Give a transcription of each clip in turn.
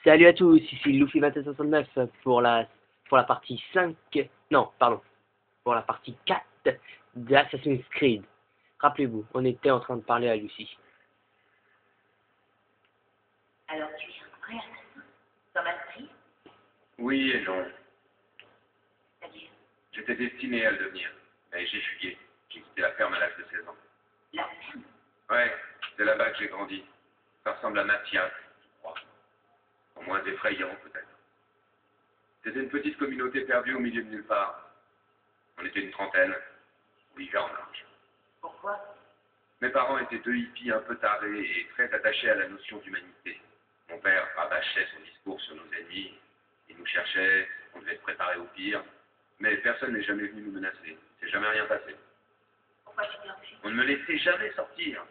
Salut à tous, ici Luffy2169 pour la partie 5, non, pardon, pour la partie 4 d'Assassin's Creed. Rappelez-vous, on était en train de parler à Lucie. Alors tu es un vrai assassin, comme Astrid? Oui et non. C'est-à-dire J'étais destiné à le devenir, mais j'ai fugué. J'ai quitté la ferme à l'âge de 16 ans. la ferme? Ouais, c'est là-bas que j'ai grandi. Ça ressemble à Mathias, je crois. Au moins effrayant, peut-être. C'était une petite communauté perdue au milieu de nulle part. On était une trentaine. On vivait en marge. Pourquoi? Mes parents étaient deux hippies un peu tarés et très attachés à la notion d'humanité. Mon père rabâchait son discours sur nos ennemis. Il nous cherchait, on devait se préparer au pire. Mais personne n'est jamais venu nous menacer. C'est jamais rien passé. Pourquoi tu t'es enfui? On ne me laissait jamais sortir.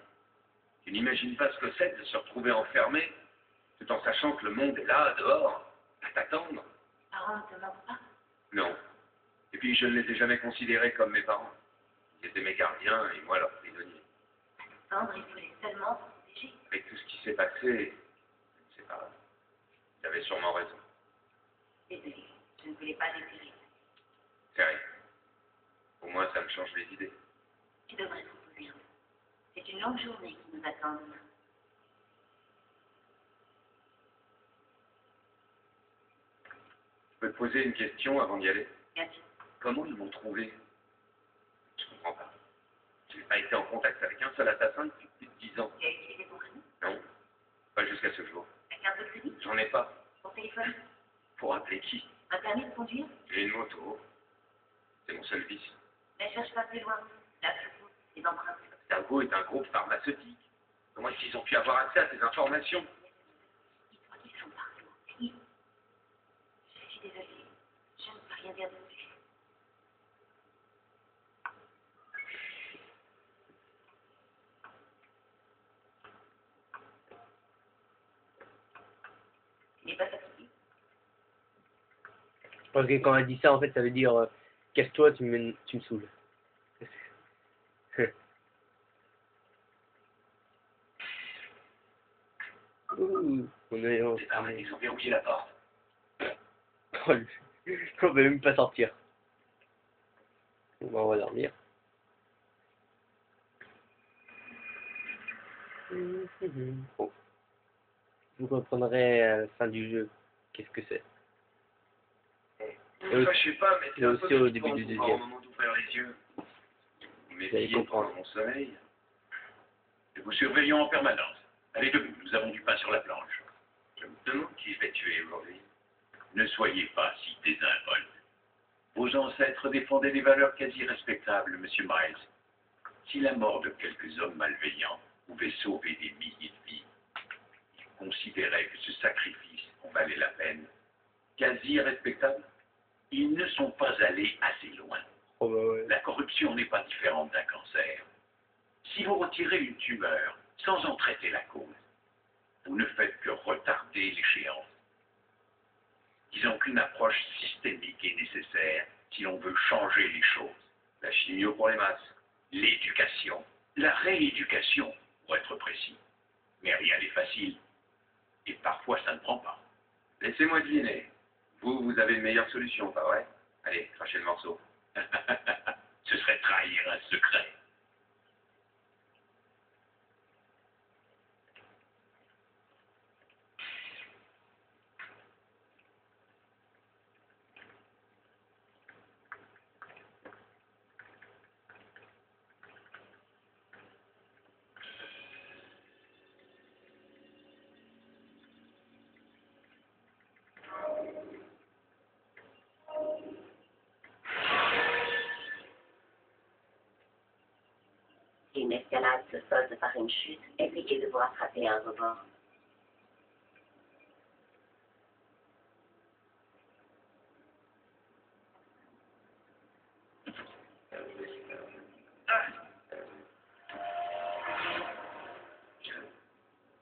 Tu n'imagines pas ce que c'est de se retrouver enfermé, tout en sachant que le monde est là, dehors, à t'attendre. Tes parents ne te manquent pas? Non. Et puis je ne les ai jamais considérés comme mes parents. Ils étaient mes gardiens et moi leur prisonnier. Attendre, il fallait seulement se protéger. Avec tout ce qui s'est passé, je ne sais pas. Tu avais sûrement raison. Désolée, je ne voulais pas déterrer. C'est rien. Au moins ça me change les idées. Tu devrais te reposer un peu. C'est une longue journée qui nous attend demain. Je peux te poser une question avant d'y aller? Bien sûr. Comment ils m'ont trouvé? Je comprends pas. Je n'ai pas été en contact avec un seul assassin depuis plus de 10 ans. Tu as utilisé ton crédit? Non, pas jusqu'à ce jour. Ta carte de crédit? J'en ai pas. Ton téléphone? Pour appeler qui? Un permis de conduire? J'ai une moto. C'est mon seul vice. Ne cherche pas plus loin. Là, tu trouves les empreintes. Stargo est un groupe pharmaceutique. Comment est-ce qu'ils ont pu avoir accès à ces informations? Dis-toi qu'ils sont partout. Oui. Je suis désolée. Je ne peux rien dire de plus. Tu n'es pas fatigué? Je pense que quand elle dit ça, en fait, ça veut dire casse-toi, tu me saoules. Ouh, on est en... Ils ont verrouillé la porte. On va même pas sortir. On va dormir. Bon. Vous reprendrez à la fin du jeu. Qu'est-ce que c'est? Ne fâchez pas, mais c'est un aussi peu au flippant début du de voir au deuxième. moment d'ouvrir les yeux. Vous allez m'éveillez comprendre. pendant mon sommeil. Nous vous surveillons en permanence. Allez debout, nous avons du pain sur la planche. Je me demande qui je vais tuer aujourd'hui. Ne soyez pas si désinvolte. Vos ancêtres défendaient des valeurs quasi respectables, Monsieur Miles. Si la mort de quelques hommes malveillants pouvait sauver des milliers de vies, ils considéraient que ce sacrifice en valait la peine. Quasi respectable, ils ne sont pas allés assez loin. Oh bah ouais. La corruption n'est pas différente d'un cancer. Si vous retirez une tumeur sans en traiter la cause, vous ne faites que retarder l'échéance. Disons qu'une approche systémique est nécessaire si l'on veut changer les choses. La chimio pour les masses. L'éducation, la rééducation, pour être précis. Mais rien n'est facile. Et parfois ça ne prend pas. Laissez-moi deviner. Vous avez une meilleure solution, pas vrai? Allez, crachez le morceau. Ce serait trahir un secret. Une escalade se solde par une chute. Essayez de vous rattraper à un rebord.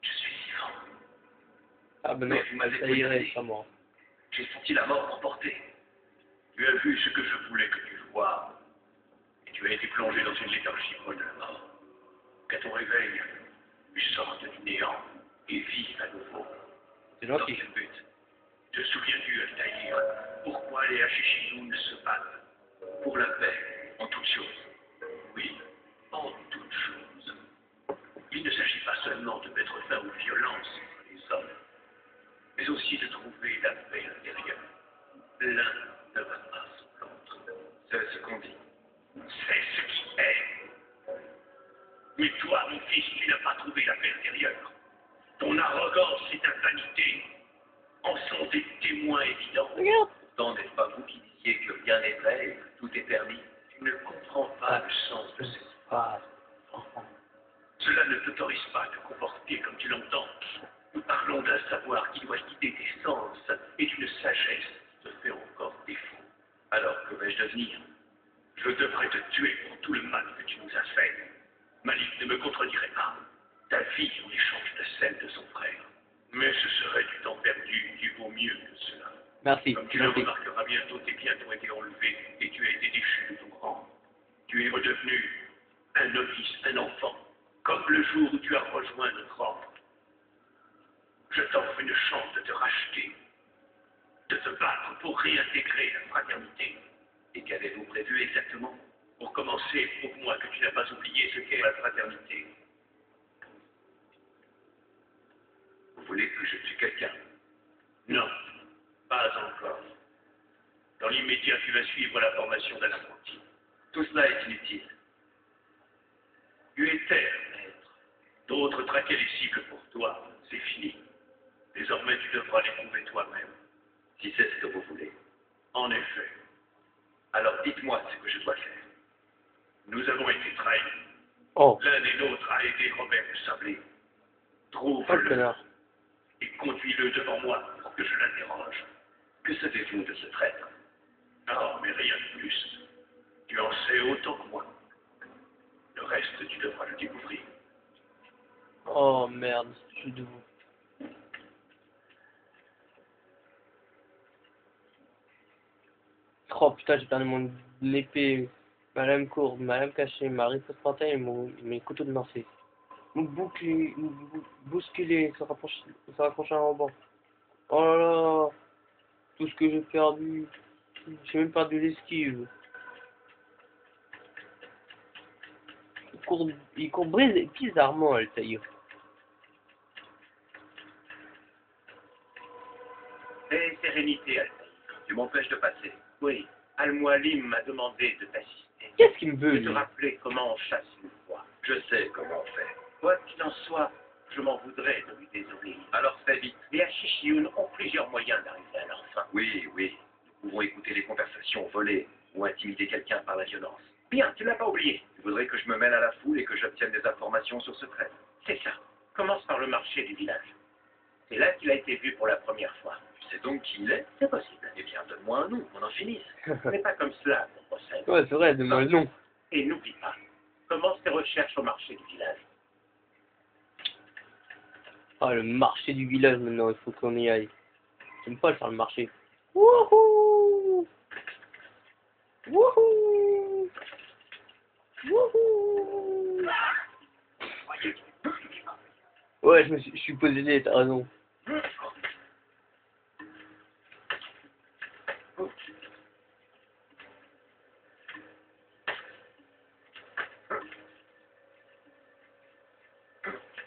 Je suis vivant. Ah ben non, Mais vous m'avez ça irait, poignardé. pas moi. J'ai senti la mort m'emporter. Tu as vu ce que je voulais que tu vois. Et tu as été plongé dans une léthargie proche de la mort. Qu'à ton réveil, tu sortes du néant et vives à nouveau. C'est Dans gentil. quel but? Te souviens-tu, Altaïr, pourquoi les Hachéchinou ne se battent? Pour la paix, en toutes choses. Oui, en toutes choses. Il ne s'agit pas seulement de mettre fin aux violences entre les hommes, mais aussi de trouver la paix intérieure. L'un ne va pas sans l'autre. C'est ce qu'on dit. C'est ce qui est. Mais toi, mon fils, tu n'as pas trouvé la paix intérieure. Ton arrogance et ta vanité en sont des témoins évidents. Regarde. Pourtant, n'est-ce pas vous qui disiez que rien n'est vrai et que tout est permis? Tu ne comprends pas le sens de cette Ah. Cela ne t'autorise pas à te comporter comme tu l'entends. Nous parlons d'un savoir qui doit guider tes sens et d'une sagesse qui te fait encore défaut. Alors, que vais-je devenir? Je devrais te tuer pour tout le mal que tu nous as fait. Malik ne me contredirait pas. Ta vie en échange de celle de son frère. Mais ce serait du temps perdu, il vaut mieux que cela. Merci. Comme tu le remarqueras bientôt, tes biens t'ont été enlevés et tu as été déchu de ton rang. Tu es redevenu un novice, un enfant, comme le jour où tu as rejoint notre ordre. Je t'offre une chance de te racheter, de te battre pour réintégrer la fraternité. Et qu'avez-vous prévu exactement? Pour commencer, prouve-moi que tu n'as pas oublié ce qu'est la fraternité. Vous voulez que je tue quelqu'un? Non, pas encore. Dans l'immédiat, tu vas suivre la formation d'un apprenti. Tout cela est inutile. Tu étais un maître. D'autres traquaient les cibles pour toi. C'est fini. Désormais, tu devras les trouver toi-même. Si c'est ce que vous voulez. En effet, Alors dites-moi ce que je dois faire. nous avons été trahis. Oh. L'un des nôtres a aidé Robert de Sablé. Oh, le Trouve-le connard. et conduis-le devant moi pour que je l'interroge. Que savez-vous de ce traître? Non, mais rien de plus. Tu en sais autant que moi. Le reste, tu devras le découvrir. Oh merde, je suis debout. Oh putain, j'ai perdu mon épée, ma lame courbe, ma lame cachée, ma riposte frontale et mes couteaux de lancer. Bousculer, se rapprocher à un rebond. Oh là là, tout ce que j'ai perdu. J'ai même perdu l'esquive. Il court bizarrement, Altaïr. Et sérénité, Altaïr. Tu m'empêches de passer. Oui, Al-Mualim m'a demandé de t'assister. Qu'est-ce qu'il me veut, De lui? te rappeler comment on chasse une fois. Je sais comment on fait. Quoi qu'il en soit, je m'en voudrais de lui désobéir. Alors fais vite. Les Hachishioun ont plusieurs moyens d'arriver à leur fin. Oui, oui. Nous pouvons écouter les conversations, voler ou intimider quelqu'un par la violence. Bien, tu ne l'as pas oublié. Tu voudrais que je me mêle à la foule et que j'obtienne des informations sur ce traître? C'est ça. Commence par le marché du village. C'est là qu'il a été vu pour la première fois. Tu sais donc qui il est? C'est possible. Eh bien, donne-moi un nom, qu'on en finisse. Ce n'est pas comme cela qu'on procède. Ouais, c'est vrai, donne-moi le nom. Et n'oublie pas, commence tes recherches au marché du village. Ah, le marché du village maintenant, il faut qu'on y aille. J'aime pas le faire le marché. Wouhou! Wouhou! Wouhou! Ouais, je suis possédé, t'as raison.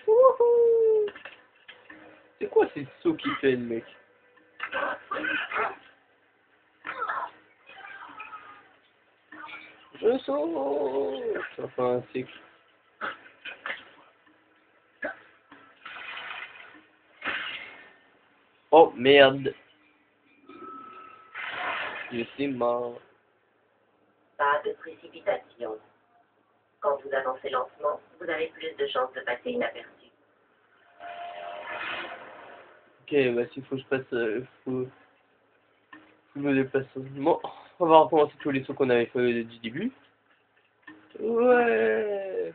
Wouhou! C'est quoi ces sauts qu'il fait, le mec? Je saute! Enfin, c'est... Oh, merde! Je suis mort. Pas de précipitation. Quand vous avancez lentement, vous avez plus de chances de passer inaperçu. Ok, bah s'il faut que je passe... faut que je me déplace. Bon, on va recommencer tous les sauts qu'on avait fait du début. Ouais!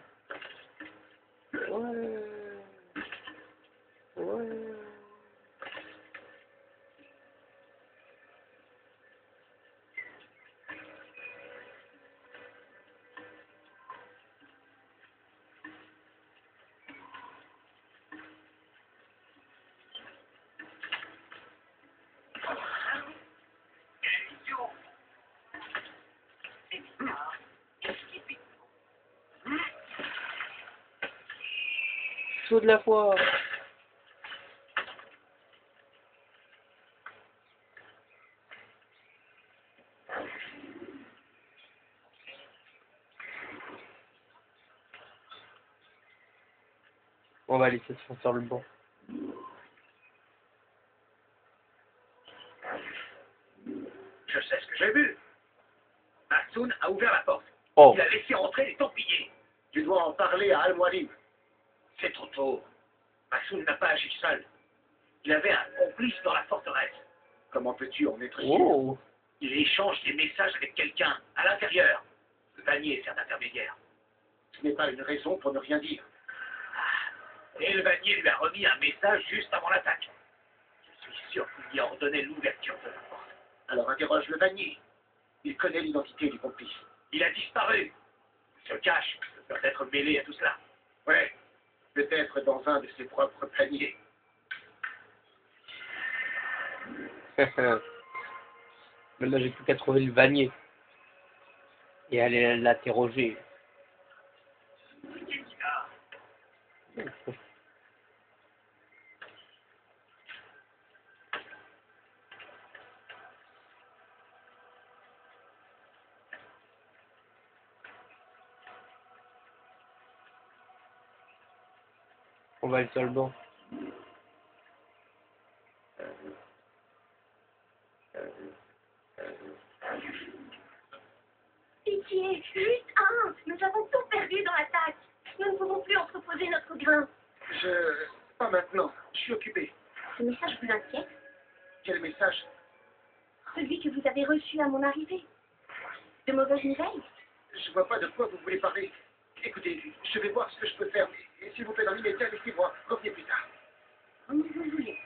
Ouais! Ouais! chaud de la foi. On va laisser se faire le banc. Je sais ce que j'ai vu. Hassoun a ouvert la porte. Oh. Il a laissé entrer les Templiers. Tu dois en parler à Al-Mualim. C'est trop tôt. Hassoun n'a pas agi seul. Il avait un complice dans la forteresse. Comment peux-tu en être sûr? Oh. Il échange des messages avec quelqu'un à l'intérieur. Le Vannier sert d'intermédiaire. Ce n'est pas une raison pour ne rien dire. Et le Vannier lui a remis un message juste avant l'attaque. Je suis sûr qu'il lui a ordonné l'ouverture de la porte. Alors interroge le Vannier. Il connaît l'identité du complice. Il a disparu. Il se cache. Il peut être mêlé à tout cela. Ouais. Peut-être dans un de ses propres paniers. Maintenant, j'ai plus qu'à trouver le Vannier. Et aller l'interroger. On va aller sur le banc. Pitié, juste un. Nous avons tout perdu dans l'attaque. Nous ne pouvons plus entreposer notre grain. Pas maintenant. Je suis occupé. Ce message vous inquiète? Quel message? Celui que vous avez reçu à mon arrivée. De mauvaises nouvelles? Je vois pas de quoi vous voulez parler. Écoutez, je vais voir ce que je peux faire. Et s'il vous plaît, dans l'immédiat, laissez-moi. Revenez plus tard. Comme vous voulez.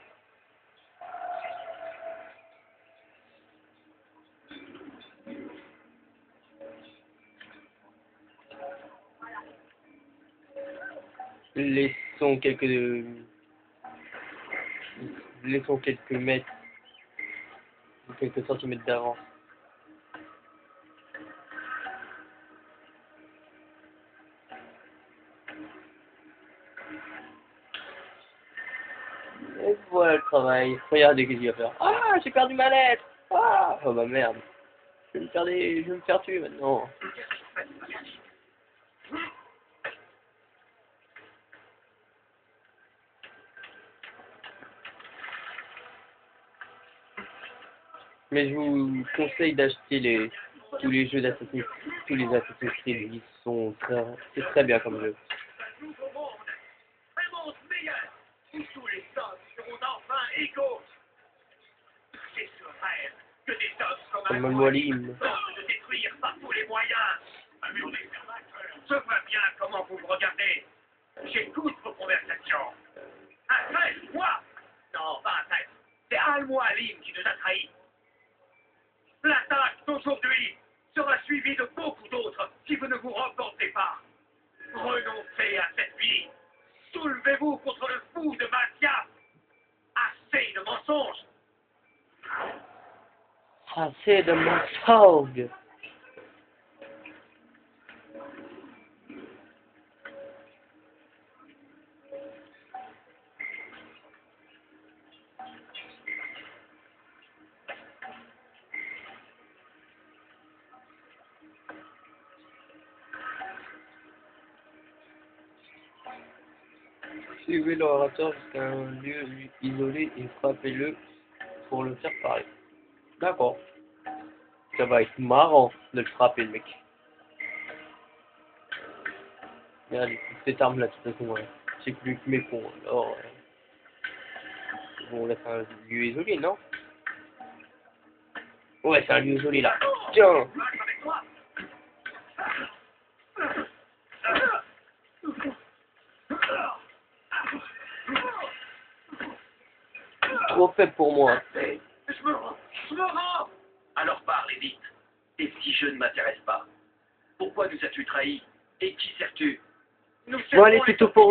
Laissons quelques mètres, quelques centimètres d'avance. Et voilà le travail. Regardez ce qu'il va faire. Ah, j'ai perdu ma lettre. Ah, oh bah merde. Je vais me faire tuer maintenant. Mais je vous conseille d'acheter tous les jeux d'Assassin's Creed. C'est très bien comme jeu. Un nouveau monde. Un monde meilleur. Où tous les hommes seront enfin égaux. C'est ce rêve que des hommes comme Comme un Al-Mualim. tentent de détruire par tous les moyens. Je vois bien comment vous me regardez. J'écoute vos conversations. Un traître, moi? Non, pas un traître. C'est Al-Mualim qui nous a trahis. L'attaque d'aujourd'hui sera suivie de beaucoup d'autres si vous ne vous repentez pas. Renoncez à cette vie. Soulevez-vous contre le fou de Matia. Assez de mensonges. Assez de mensonges. Suivez l'orateur jusqu'à un lieu isolé et frappez-le pour le faire parler. D'accord. Ça va être marrant de le frapper, le mec. Regardez, cette arme là, de toute façon, c'est plus que mes cons. Alors, bon, là, c'est un lieu isolé, non? Ouais, c'est un lieu isolé là. Tiens! Trop faible pour moi. Je me rends. Alors parle vite. Tes petits jeux ne m'intéressent pas. Pourquoi nous as-tu trahis? Et qui sers-tu? Nous Bon, allez, servons c'est les tout pour